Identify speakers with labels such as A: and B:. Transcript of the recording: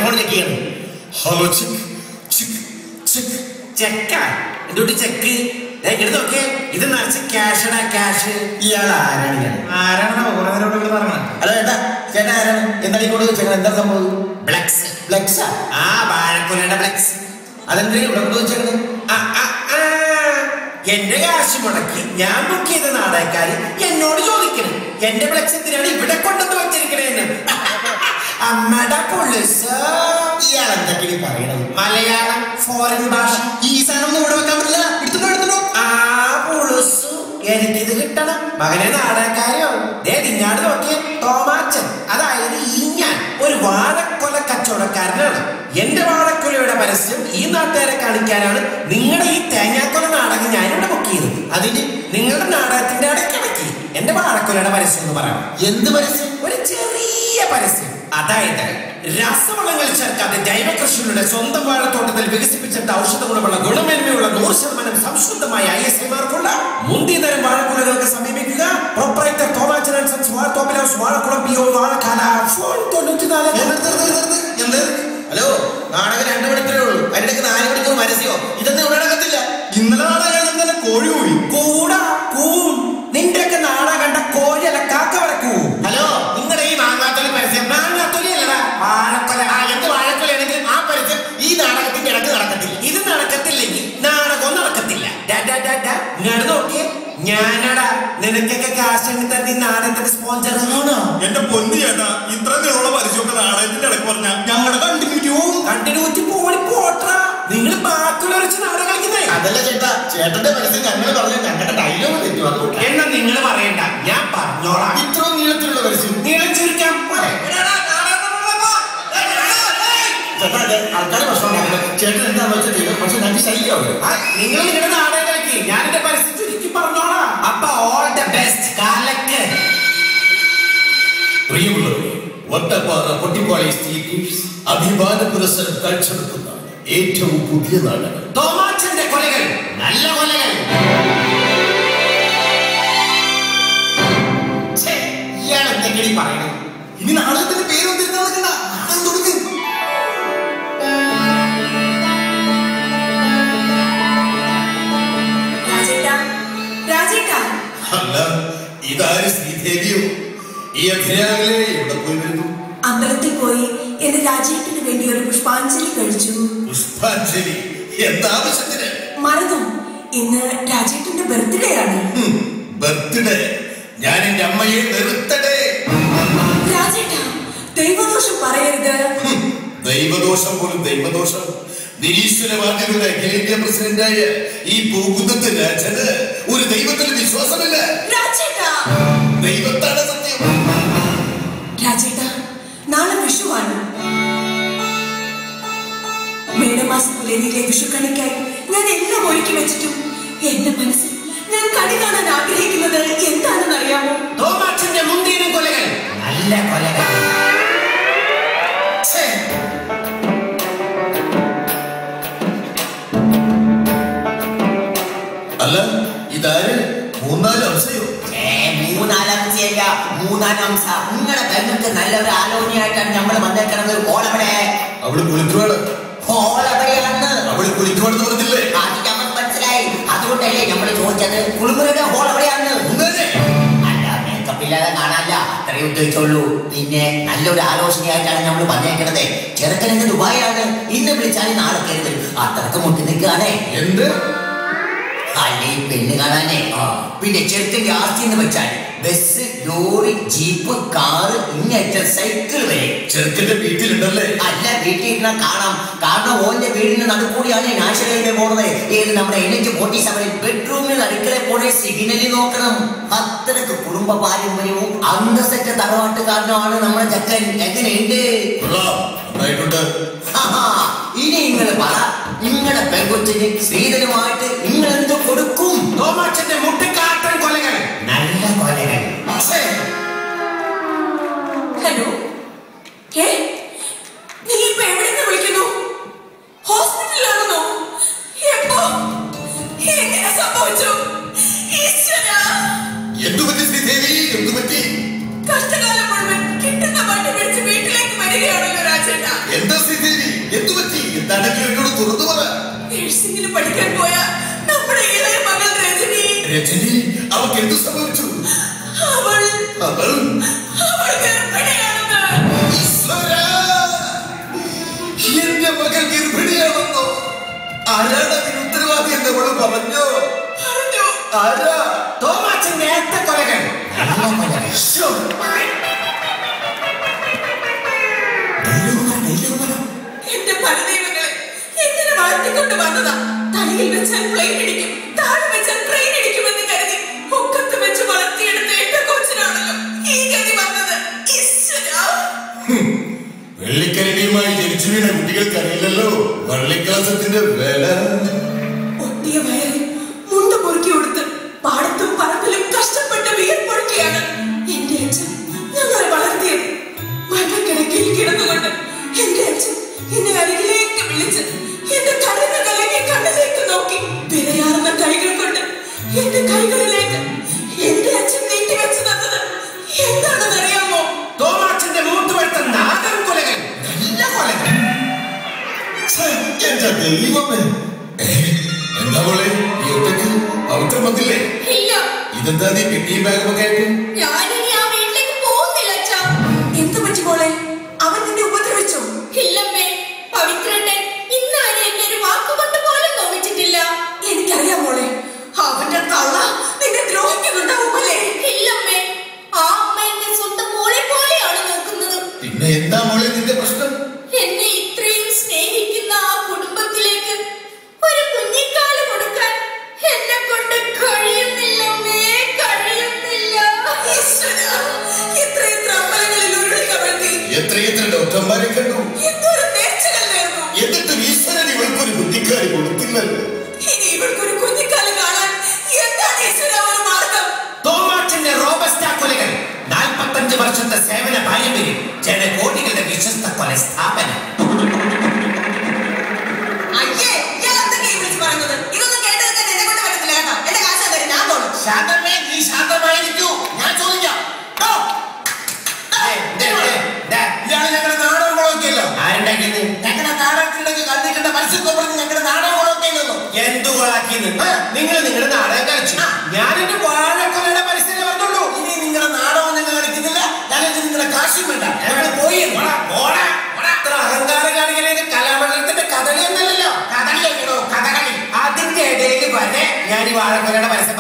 A: Microphone check ചെയ്യണം.
B: Hello check check check.
A: Check എന്തുകൊണ്ട് check? നോക്കിയേ, ഇത് നിറച്ച് ക്യാഷടാ ക്യാഷ്. ഇയാൾ ആരാണ്?
B: അല്ല ചേട്ടാ, ചേട്ടാ ആരാണ്? എന്താണ് ഈ കൊണ്ട് വെച്ചേക്കണം? എന്താ സംഭവം?
A: ബ്ലക്സ്.
B: ഫ്ലെക്സാ?
A: ആ വാഴക്കൊലയുടെ ബ്ലക്സ്.
B: അതെന്താ ഇവിടെ കൊണ്ട് വെച്ചേക്കണം?
A: എന്റെ കാശ് മുടക്കി ഞാൻ ബുക്ക് ചെയ്ത നാടകക്കാര് എന്നോട് ചോദിക്കണം എന്റെ ഫ്ലെക്സ് എന്തിനാണ് ഇവിടെ കൊണ്ടുവന്ന് വെച്ചിരിക്കണേന്ന്. അമ്മയുടെ പൊളിസ്.
B: ഇയാൾ എന്തൊക്കെയാണ് പറയണത്?
A: മലയാളം, ഫോറിൻ ഭാഷ.
B: ഈ സാധനം ഇവിടെ വെക്കാൻ പറ്റില്ല. എടുത്തിട്ടോ.
A: ആ പൊളിസ് എനിക്കിത് കിട്ടണം. മകനെ നാടകക്കാരോ നിങ്ങാട് നോക്കിയ തോമാച്ചൻ, അതായത് ഈ ഞാൻ ഒരു വാഴക്കൊല കച്ചവടക്കാരനാണ്. എന്റെ വാഴക്കൊലയുടെ പരസ്യം ഈ നാട്ടുകാരെ കാണിക്കാനാണ് നിങ്ങളുടെ ഈ തേങ്ങാക്കൊല നാടകം ഞാനിവിടെ ബുക്ക് ചെയ്തത്. അതിന് നിങ്ങളുടെ നാടകത്തിന്റെ ഇടയ്ക്കിടയ്ക്ക് എന്റെ വാഴക്കൊലയുടെ പരസ്യം എന്ന് പറയണം.
B: എന്ത് പരസ്യം?
A: ഒരു ചെറിയ പരസ്യം. അതായത് രാസവളങ്ങൾ ചേർക്കാതെ ജൈവ കൃഷിയുടെ സ്വന്തം വാഴത്തോട്ടത്തിൽ വികസിപ്പിച്ചിട്ട് ഔഷധ ഗുണമുള്ള ഗുണമേന്മയുള്ള 100% സംശുദ്ധമായ ISI-മാർക്കുള്ള മുന്തിയ തരം വാഴക്കുലകൾക്ക് സമീപിക്കുക. പ്രൊപ്പറേറ്റർ തോമാച്ചൻ ആൻഡ് സൺസ്, വാഴത്തോപ്പിൽ house, Vazhakkulam, PO, Vazhakkala. Phone 94.
B: Hello, നാടകം 2 മണിക്കൂറേ ഉള്ളൂ. അതിനിടയ്ക്ക് 4 മണിക്കൂർ പരസ്യമോ? ഇതൊന്നും ഇവിടെ നടക്കത്തില്ല.
C: ഇന്നലെ നാടകം തന്നെ കോഴി പോയി.
A: കൂടാ കൂവും. നിന്റെയൊക്കെ നാടകം കണ്ട കോഴിയല്ല കാക്ക വരെ കൂവും.
B: ഹലോ, നിങ്ങളുടെ ഈ മാങ്ങാത്തൊലി പരസ്യം
A: മാങ്ങാത്തൊലി അല്ലടാ, വാഴക്കൊല.
B: എന്ത് വാഴക്കൊലയാണെങ്കിലും ആ പരസ്യം ഈ നാടകത്തിന്റെ ഇടയ്ക്ക് നടക്കത്തില്ല.
A: ഇത് നടക്കത്തില്ലെങ്കിൽ നാടകം നടക്കത്തില്ല. ഇങ്ങോട്ട് നോക്കിയേ, ഞാനടാ നിനക്കൊക്കെ കാശ് തരുന്ന നാടകത്തിന്റെ സ്പോൺസർ ആണോ?
C: എന്റെ പൊന്നു ചേട്ടാ, ഇത്ര നീളമുള്ള പരസ്യമൊക്കെ നാടകത്തിന്റെ ഇടയ്ക്ക് പറഞ്ഞാൽ ഞങ്ങളുടെ
A: കണ്ടിന്യൂറ്റി പോട്ടാ. നിങ്ങൾ ബാക്കിയുള്ള വെച്ച് നാടകം കളിക്കുന്നേ.
B: അതല്ല ചേട്ടാ, ചേട്ടന്റെ പരസ്യം ഞങ്ങൾ പറഞ്ഞു ഞങ്ങളുടെ ഡയലോഗ് തെറ്റു.
A: എന്നാ നിങ്ങൾ പറയണ്ട, ഞാൻ പറഞ്ഞോളാം.
B: ഇത്രയും നീളത്തിലുള്ള പരസ്യം
A: നീളം ചുരുക്കാൻ പോലെ
B: ആൾക്കാർ പ്രശ്നം ചേട്ടൻ എന്താണെന്ന് വെച്ചാൽ ചെയ്യും. പക്ഷെ ഞങ്ങൾക്ക് ശരിയാവില്ല.
A: നിങ്ങൾ നിങ്ങളുടെ നാടകം കളിക്ക്, ഞാൻ എന്റെ പരസ്യം ചുരുക്കി പറഞ്ഞോളാം. അപ്പൊ ഓൾ ദ ബെസ്റ്റ്. കാലക്ക്
D: പ്രിയമുള്ളവരെ, വട്ടപ്പാറ പൊട്ടിപ്പാളി സ്റ്റീൽ കിഡ്സ് അഭിമാന പുരസ്സരം കാഴ്ചവെക്കുന്ന ഏറ്റവും പുതിയ നാടകം
A: തോമാച്ചന്റെ കൊലകൾ. നല്ല കൊലകൾ.
B: ഇയാൾ എന്തെങ്കിലും പറയണം.
C: ഇനി നാടകത്തിന്റെ പേര് വന്നിരുന്ന നാടകം തുടങ്ങി.
D: അല്ല, ഇതാര് ശ്രീദേവിയോ? ഈ അധ്യായങ്ങളെ എവിടെ പോയി വരുന്നു?
E: അമ്പലത്തിൽ പോയി എന്റെ രാജേട്ടന് വേണ്ടി ഒരു പുഷ്പാഞ്ജലി കഴിച്ചു.
D: പുഷ്പാഞ്ജലി? എന്താവശ്യത്തിന്?
E: മറന്നു, ഇന്ന് രാജേട്ടന്റെ ബർത്ത്ഡേ ആണ്.
D: ബർത്ത്ഡേ? ഞാൻ എന്റെ അമ്മയെ നിർത്തടേ.
E: രാജേട്ട, ദൈവദോഷം പറയരുത്.
D: ദൈവദോഷം പോലും ദൈവദോഷം. നിരീശ്വരവാദികളുടെ അഖിലേന്ത്യാ പ്രസിഡന്റായ ഈ പൂകുന്നത്ത് രാജന് ഒരു ദൈവത്തിൽ വിശ്വാസമില്ല. ദൈവത്താണ് സത്യം.
E: രാജേട്ട, നാളെ വിഷുവാണ്. മേടമാസ പുലരിയിലെ വിഷുക്കണിക്കായി ഞാൻ എല്ലാം ഒരുക്കി വെച്ചിട്ടും എന്റെ മനസ്സിൽ ഞാൻ കണി കാണാൻ ആഗ്രഹിക്കുന്നത് എന്താണെന്ന് അറിയാമോ?
A: തോമാച്ചന്റെ മുന്തിയ കൊലകൾ. നല്ല കൊലകൾ.
D: അല്ല, ഇതാര്? 3-4 അംശയോ?
F: 3-4 അംശയല്ല, 3-4 അംശ. നിങ്ങളുടെ പെങ്ങൾക്ക് നല്ലൊരു ആലോചനയായിട്ടാണ് നമ്മൾ വന്നേക്കണത്. ഓളവിടെ
D: അവള് കുളിക്കുവാണ്.
F: ഹോളെവിടെയാണെന്ന്
D: അവള് കുളിക്കുവാണെന്ന് പറഞ്ഞില്ലേ?
F: അത് നമുക്ക് മനസ്സിലായി. അതുകൊണ്ടല്ലേ നമ്മൾ ചോദിച്ചത് കുളിമുറിയുടെ ഹോൾ എവിടെയാണെന്ന്. അല്ല, മേക്കപ്പ് ഇല്ലാതെ കാണാനല്ല, അത്രയും ഉദ്ദേശിച്ചുള്ളൂ. പിന്നെ നല്ലൊരു ആലോചനയായിട്ടാണ് നമ്മൾ വന്നേക്കണത്. ചെറുക്കനെന്ന് ദുബായിലാണ്. ഇന്ന് വിളിച്ചാൽ നാളെ കയറി വരും. അത്രക്ക് മുട്ടി നിൽക്കുകയാണേ.
D: എന്ത്?
F: അല്ലേ പെണ്ണ് കാണാനേ. പിന്നെ ചെറുക്കന്റെ ആസ്തി എന്ന് വെച്ചാൽ ബസ്, ലോറി, ജീപ്പ്, കാറ്, ഇങ്ങനത്തെ സൈക്കിൾ വരെ
D: ചെറുക്കന്റെ വീട്ടിലുണ്ടല്ലേ?
F: അല്ല, വീട്ടിൽ ഇരുന്നാൽ കാണാം. കാരണം ഓന്റെ വീടിന് നടുക്കൂടിയാണ് നാഷണൽ ഹൈവേ പോണത്. ഏത് നമ്മുടെ NH-47 ബെഡ്റൂമിൽ അടുക്കളയിൽ പോണേ സിഗ്നലിൽ നോക്കണം. അത്രക്ക് കുടുംബ പാരമ്പര്യവും അന്തസ്സറ്റ തറവാട്ടുകാരനുമാണ് നമ്മുടെ ചക്കൻ. എങ്ങനെയുണ്ട്? ഇനി നിങ്ങൾ പറ, നിങ്ങളുടെ പെൺകൊച്ചിന് സ്ത്രീധനമായിട്ട് നിങ്ങൾ എന്ത് കൊടുക്കും?
A: തോമാച്ചന്റെ മുട്ടിക്കാട്ടൻ കൊലകൾ. നല്ല കൊലകൾ.
E: ഹലോ, നീ ഇപ്പൊ എവിടെ വിളിക്കുന്നു? ഹോസ്പിറ്റലിലാണെന്നോ? എപ്പോ? എങ്ങനെ സംഭവിച്ചു?
D: എന്തുപറ്റി ശ്രീദേവി? എന്തുപറ്റി?
E: കഷ്ടകാലം മുഴുവൻ കിട്ടുന്ന പട്ടി പിടിച്ച് വീട്ടിലേക്ക് വരികയാണല്ലോ രാജേട്ട.
D: എന്താ എന്താണെങ്കിലും എന്നോട് തുറന്നു പറ.
E: നഴ്സിംഗിന് പഠിക്കാൻ പോയ നമ്മുടെ ഇളയ മകൾ രജനി.
D: രജനി, അവൾക്ക് എന്ത് സംഭവിച്ചു?
E: അവൾ
D: അവൾ
E: ഗർഭിണിയാണെന്ന്.
D: ഈശ്വരാ! എന്റെ മകൾ ഗർഭിണിയാണെന്നോ? ആരാണ് അതിന് ഉത്തരവാദി എന്ന് അവള് പറഞ്ഞോ?
E: പറഞ്ഞു.
D: ആരാ?
A: തോമാച്ചന്റെ ഏറ്റ കൊലകൾ.
E: എന്റെ പരദൈവങ്ങളെ, എന്തിനു വളർത്തിക്കൊണ്ട് വന്നതാ? തലയിൽ വെച്ചാൽ പ്ലെയിൻ ഇടിക്കും, താഴെ വെച്ചാൽ ട്രെയിൻ ഇടിക്കുമെന്ന് കരുതി ഒക്കത്ത് വെച്ച് വളർത്തിയെടുത്ത എന്റെ കൊച്ചിനാണല്ലോ ഈ ഗതി വന്നത്. ഈശ്വരാ!
D: വെള്ളിക്കരടിയുമായി ജനിച്ചു വീണ കുട്ടികൾക്ക് അറിയില്ലല്ലോ വള്ളിക്കലസത്തിന്റെ വില.
E: ഒട്ടിയ വയറിൽ മുണ്ട് പൊറുക്കി കൊടുത്ത് പാടത്തും പറമ്പിലും കഷ്ടപ്പെട്ട് വിയർപ്പൊഴുക്കിയാണ് എന്റെ അച്ഛൻ ഞങ്ങളെ വളർത്തിയത്. മരണക്കിടക്കയിൽ കിടന്നുകൊണ്ട് എന്റെ അച്ഛൻ എന്നെ അരികിലേക്ക് വിളിച്ച് എന്റെ കടന്നു കലങ്ങിയ കണ്ണിലേക്ക് നോക്കി വിലയാർന്ന കൈകൾ കൊണ്ട് എന്റെ കൈകളിലേക്ക് എന്റെ അച്ഛൻ നീട്ടിവെച്ച് തന്നത് എന്താണെന്ന് അറിയാമോ?
A: തോമാച്ചന്റെ മൂത്തുവെടുത്ത നാടൻ കൊലകൾ. നല്ല കൊലകൾ.
D: എന്റെ ദൈവമേ! എന്താ മോളെ ഈ ഒറ്റയ്ക്ക് പവിത്രം വന്നില്ലേ?
G: ഇല്ല,
D: ഇതെന്താ നീ പിന്നെയും ബാഗൊക്കെ ആയിട്ട്?
G: ഞാനിനി ആ വീട്ടിലേക്ക് പോകുന്നില്ല അച്ഛാ.
E: എന്ത് പറ്റി മോളെ? അവൻ നിന്നെ ഉപദ്രവിച്ചോ?
G: ഇല്ലമ്മേ, പവിത്രണ്ണൻ ഇന്ന് വരെ എന്നെ ഒരു വാക്കുകൊണ്ട് പോലും നോവിച്ചിട്ടില്ല.
E: എനിക്കറിയാം മോളെ, അവന്റെ തള്ള നിന്നെ ദ്രോഹിക്കുന്നുണ്ടാവുമല്ലേ?
G: ഇല്ലമ്മേ, ആ അമ്മ എന്നെ സ്വന്തം മോളെ പോലെയാണ് നോക്കുന്നത്.
D: പിന്നെ എന്താ മോളെ നിന്റെ പ്രശ്നം?
G: എന്നെ ഇത്രയും സ്നേഹിക്കുന്ന ആ കുടുംബത്തിലേക്ക് ഒരു കുഞ്ഞിക്കാല് കൊടുക്കാൻ എന്നെ കൊണ്ട് കഴിയുന്നില്ലമ്മേ, കഴിയുന്നില്ല.
E: ഈശ്വരാ, എത്രയെത്ര അമ്പലങ്ങളിൽ ഉരുളി കമഴ്ത്തി,
D: എത്രയെത്ര ഡോക്ടർമാരെ കണ്ടു,
E: എന്തൊരു നേർച്ചകൾ നേർന്നു.
D: എന്നിട്ടും ഈശ്വരൻ ഇവൾക്കൊരു ബുദ്ധിക്കാരി കൊടുത്തില്ലല്ലോ.
E: ഇനി ഇവൾക്കൊരു കുഞ്ഞിക്കാല് കാണാൻ എന്താണ് ഈശ്വര ഒരു മാർഗം?
A: തോമാച്ചന്റെ റോബസ്റ്റ കൊലകൾ. 45 വർഷത്തെ സേവന പാരമ്പര്യം. ജനകോടികളുടെ വിശ്വസ്ത കൊല സ്ഥാപനം.
E: അയ്യേ, ഇയാൾ എന്തൊക്കെയാ ഈ വിളിച്ച് പറയുന്നത്? ഇതൊന്നും കേട്ടത് തന്നെ എന്നെ കൊണ്ട് പറ്റത്തില്ല കേട്ടോ. എന്റെ കാശ് തരും, ഞാൻ പോണു.
A: ശാന്തമേ, നീ ശാന്തമായിരിക്കൂ. ഞാൻ ചോദിക്കാം. ഡോ.
B: ഇയാള് ഞങ്ങളുടെ നാടകം കുളമൊക്കെയല്ലോ.
A: ആരുണ്ടാക്കിയത്?
B: ഞങ്ങളുടെ നാടകത്തിലേക്ക് കണ്ടിട്ടുണ്ട മത്സ്യത്തെ പറഞ്ഞ് ഞങ്ങളുടെ നാടകം കുളമൊക്കെയല്ലോ.
A: എന്തു കൊളാക്കിയത്? നിങ്ങൾ നിങ്ങളുടെ നാടകം കളിച്ചു. ഞാൻ എന്റെ വാഴക്കൊലയുടെ പരിസരം പറഞ്ഞുള്ളൂ.
B: ഇനി നിങ്ങളുടെ നാടകം ഞങ്ങൾ കളിക്കുന്നില്ല. ഞങ്ങൾക്ക് നിങ്ങളുടെ കാശും വേണ്ട. ഞങ്ങൾ പോയി
A: അത്ര അഹങ്കാരം കാണിക്കലേക്ക് കലാമണ്ഡലത്തിന്റെ കഥകളി ഒന്നല്ലല്ലോ.
B: കഥകളിയോ കഥകളി.
A: അതിന്റെ ഇടയിൽ വരെ ഞാൻ ഈ വാഴക്കൊലയുടെ പരസ്യം